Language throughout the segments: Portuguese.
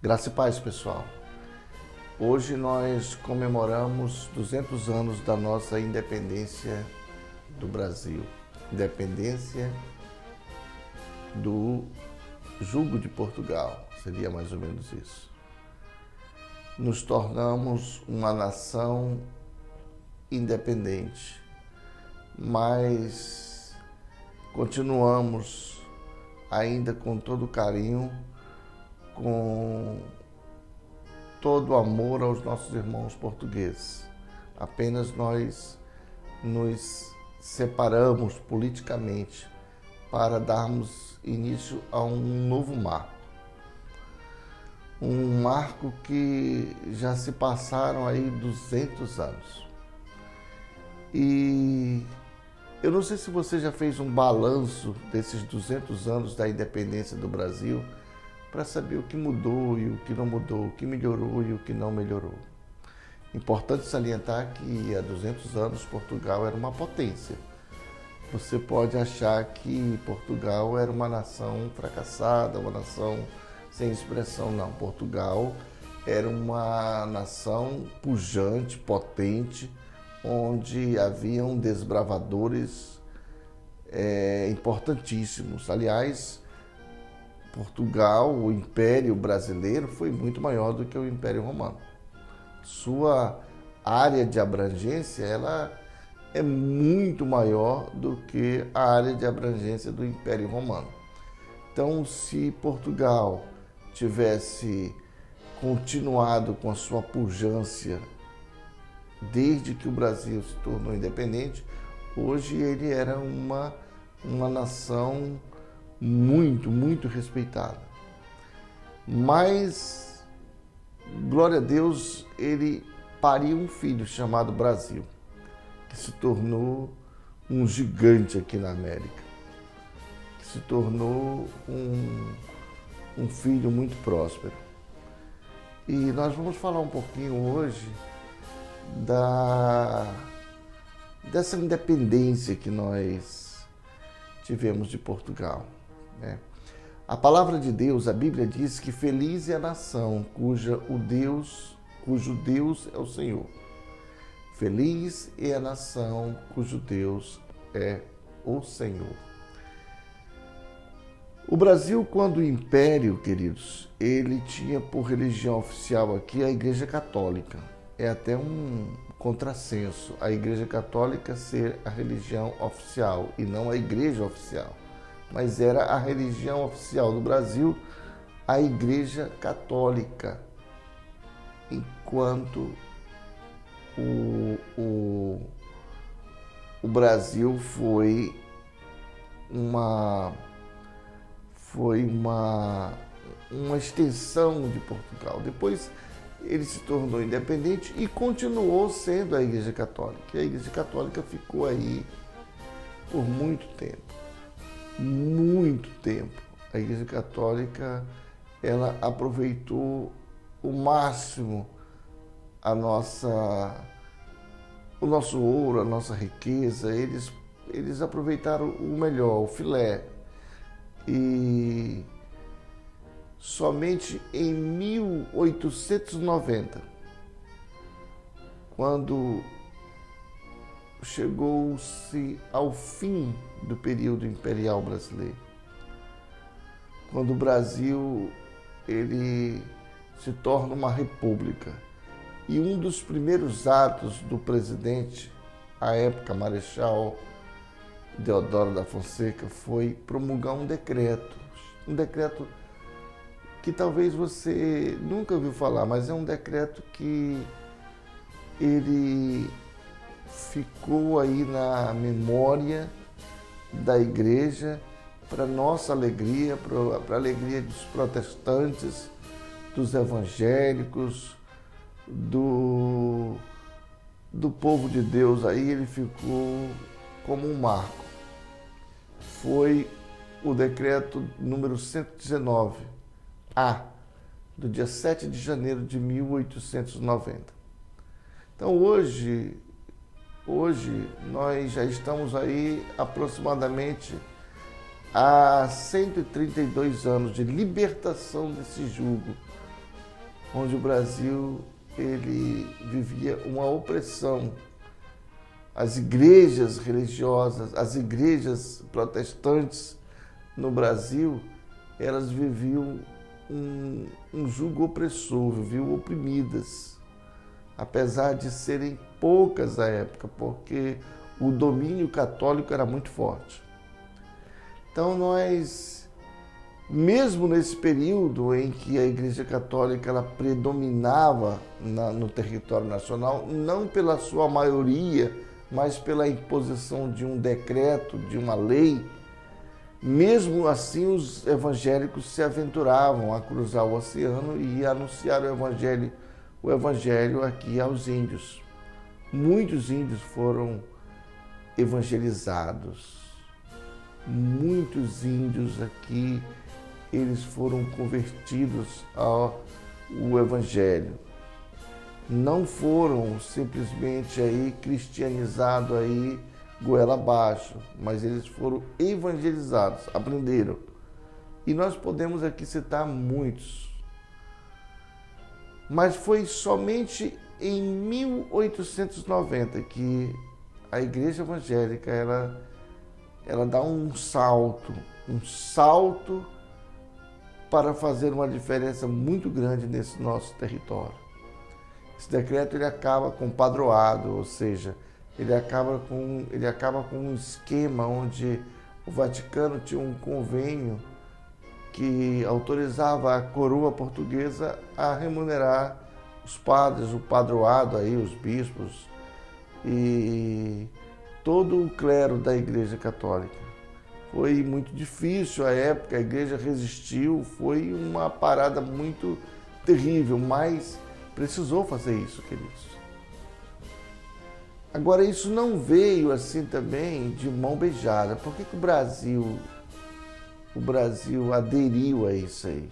Graça e paz, pessoal. Hoje nós comemoramos 200 anos da nossa independência do Brasil. Independência do jugo de Portugal, seria mais ou menos isso. Nos tornamos uma nação independente, mas continuamos ainda com todo carinho, com todo amor aos nossos irmãos portugueses. Apenas nós nos separamos politicamente para darmos início a um novo marco. Um marco que já se passaram aí 200 anos. E eu não sei se você já fez um balanço desses 200 anos da independência do Brasil para saber o que mudou e o que não mudou, o que melhorou e o que não melhorou. Importante salientar que há 200 anos Portugal era uma potência. Você pode achar que Portugal era uma nação fracassada, uma nação sem expressão. Não, Portugal era uma nação pujante, potente, onde haviam desbravadores importantíssimos. Aliás, Portugal, o Império Brasileiro, foi muito maior do que o Império Romano. Sua área de abrangência, ela é muito maior do que a área de abrangência do Império Romano. Então, se Portugal tivesse continuado com a sua pujança desde que o Brasil se tornou independente, hoje ele era uma nação muito respeitada. Mas, glória a Deus, ele pariu um filho chamado Brasil, que se tornou um gigante aqui na América, que se tornou um filho muito próspero. E nós vamos falar um pouquinho hoje dessa independência que nós tivemos de Portugal, né? A palavra de Deus, a Bíblia diz que feliz é a nação cujo Deus é o Senhor. Feliz é a nação cujo Deus é o Senhor. O Brasil, quando império, queridos, ele tinha por religião oficial aqui a Igreja Católica. É até um contrassenso a Igreja Católica ser a religião oficial e não a Igreja oficial. Mas era a religião oficial do Brasil, a Igreja Católica, enquanto o Brasil foi uma extensão de Portugal. Depois ele se tornou independente e continuou sendo a Igreja Católica. E a Igreja Católica ficou aí por muito tempo. Muito tempo. A Igreja Católica, ela aproveitou o máximo o nosso ouro, a nossa riqueza. Eles aproveitaram o melhor, o filé. E somente em 1890, quando chegou-se ao fim do período imperial brasileiro, quando o Brasil ele se torna uma república, e um dos primeiros atos do presidente, à época Marechal Deodoro da Fonseca, foi promulgar um decreto que talvez você nunca ouviu falar, mas é um decreto que ele ficou aí na memória da igreja, para nossa alegria, para a alegria dos protestantes, dos evangélicos, do povo de Deus. Aí ele ficou como um marco. Foi o decreto número 119A, do dia 7 de janeiro de 1890. Então hoje nós já estamos aí aproximadamente há 132 anos de libertação desse jugo onde o Brasil ele vivia uma opressão. As igrejas religiosas, as igrejas protestantes no Brasil, elas viviam um jugo opressor, viviam oprimidas, apesar de serem poucas à época, porque o domínio católico era muito forte. Então nós, mesmo nesse período em que a Igreja Católica ela predominava no território nacional, não pela sua maioria, mas pela imposição de um decreto, de uma lei, mesmo assim os evangélicos se aventuravam a cruzar o oceano e anunciar o evangelho aqui aos índios. Muitos índios foram evangelizados. Muitos índios aqui, eles foram convertidos ao evangelho. Não foram simplesmente aí cristianizados aí goela abaixo, mas eles foram evangelizados, aprenderam. E nós podemos aqui citar muitos. Mas foi somente em 1890 que a Igreja Evangélica ela dá um salto para fazer uma diferença muito grande nesse nosso território. Esse decreto ele acaba com padroado, ou seja, ele acaba com um esquema onde o Vaticano tinha um convênio que autorizava a coroa portuguesa a remunerar os padres, o padroado aí, os bispos e todo o clero da Igreja Católica. Foi muito difícil à época, a igreja resistiu, foi uma parada muito terrível, mas precisou fazer isso, queridos. Agora, isso não veio assim também de mão beijada. Por que o Brasil aderiu a isso aí?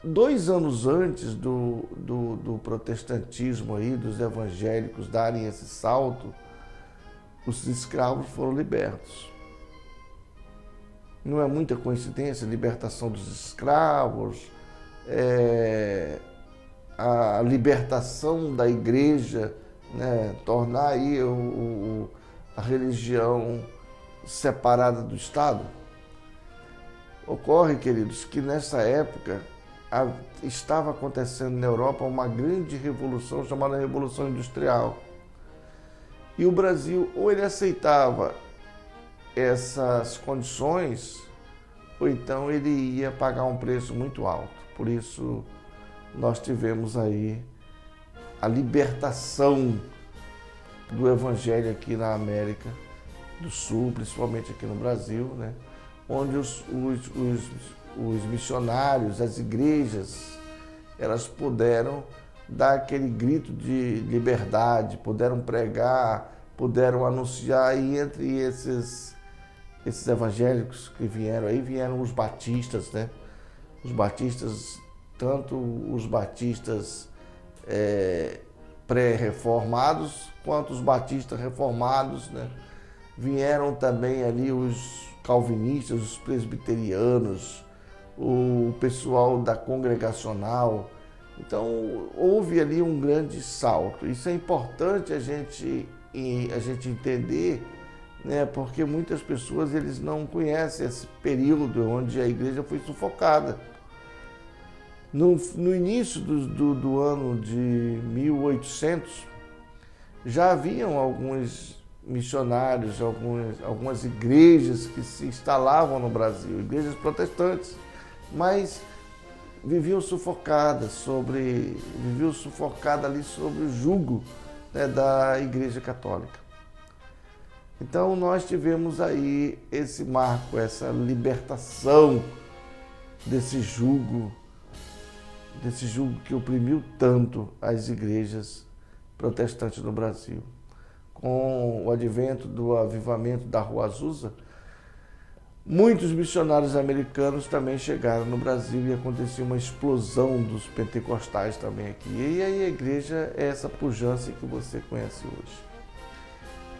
2 anos antes do protestantismo aí, dos evangélicos darem esse salto, os escravos foram libertos. Não é muita coincidência, a libertação dos escravos, a libertação da igreja, né, tornar aí a religião separada do Estado. Ocorre, queridos, que nessa época estava acontecendo na Europa uma grande revolução chamada Revolução Industrial. E o Brasil, ou ele aceitava essas condições, ou então ele ia pagar um preço muito alto. Por isso, nós tivemos aí a libertação do Evangelho aqui na América do Sul, principalmente aqui no Brasil, né? Onde os missionários, as igrejas, elas puderam dar aquele grito de liberdade, puderam pregar, puderam anunciar, e entre esses evangélicos que vieram aí, vieram os batistas, né? Os batistas, tanto os batistas pré-reformados, quanto os batistas reformados, né? Vieram também ali os calvinistas, os presbiterianos, o pessoal da congregacional. Então, houve ali um grande salto. Isso é importante a gente entender, né? Porque muitas pessoas eles não conhecem esse período onde a igreja foi sufocada. No início do ano de 1800, já haviam alguns missionários, algumas igrejas que se instalavam no Brasil, igrejas protestantes, mas viviam sufocadas ali sobre o jugo, né, da Igreja Católica. Então nós tivemos aí esse marco, essa libertação desse jugo que oprimiu tanto as igrejas protestantes no Brasil. Com o advento do avivamento da Rua Azusa, muitos missionários americanos também chegaram no Brasil e aconteceu uma explosão dos pentecostais também aqui. E aí a igreja é essa pujança que você conhece hoje.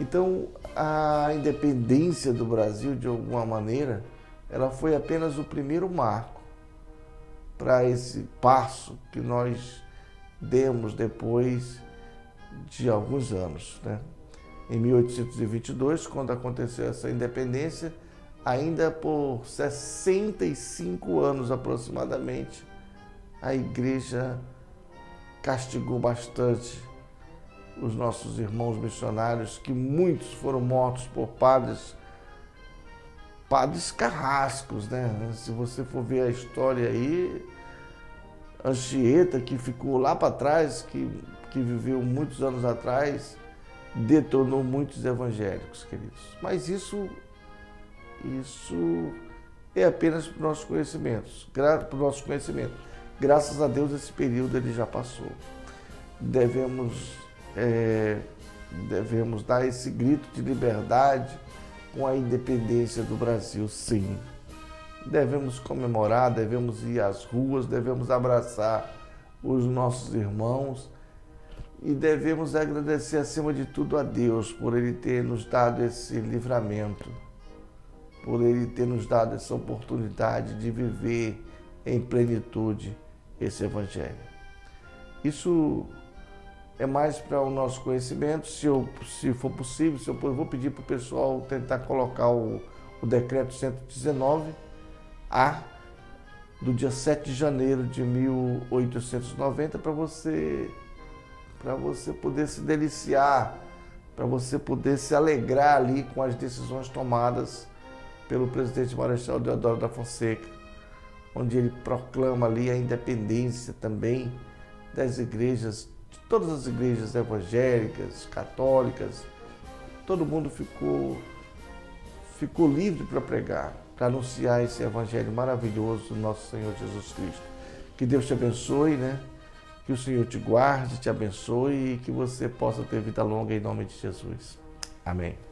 Então, a independência do Brasil, de alguma maneira, ela foi apenas o primeiro marco para esse passo que nós demos depois de alguns anos, né? Em 1822, quando aconteceu essa independência, ainda por 65 anos aproximadamente, a igreja castigou bastante os nossos irmãos missionários, que muitos foram mortos por padres carrascos, né? Se você for ver a história aí, Anchieta, que ficou lá para trás, que viveu muitos anos atrás, detonou muitos evangélicos, queridos. Mas isso é apenas para o nosso conhecimento. Graças a Deus, esse período ele já passou. Devemos dar esse grito de liberdade com a independência do Brasil, sim. Devemos comemorar, devemos ir às ruas, devemos abraçar os nossos irmãos e devemos agradecer, acima de tudo, a Deus por Ele ter nos dado esse livramento, por Ele ter nos dado essa oportunidade de viver em plenitude esse Evangelho. Isso é mais para o nosso conhecimento. Se for possível, eu vou pedir para o pessoal tentar colocar o decreto 119A do dia 7 de janeiro de 1890 para você poder se deliciar, para você poder se alegrar ali com as decisões tomadas pelo presidente Marechal Deodoro da Fonseca, onde ele proclama ali a independência também das igrejas, de todas as igrejas evangélicas, católicas. Todo mundo ficou livre para pregar, para anunciar esse evangelho maravilhoso do nosso Senhor Jesus Cristo. Que Deus te abençoe, né? Que o Senhor te guarde, te abençoe e que você possa ter vida longa em nome de Jesus. Amém.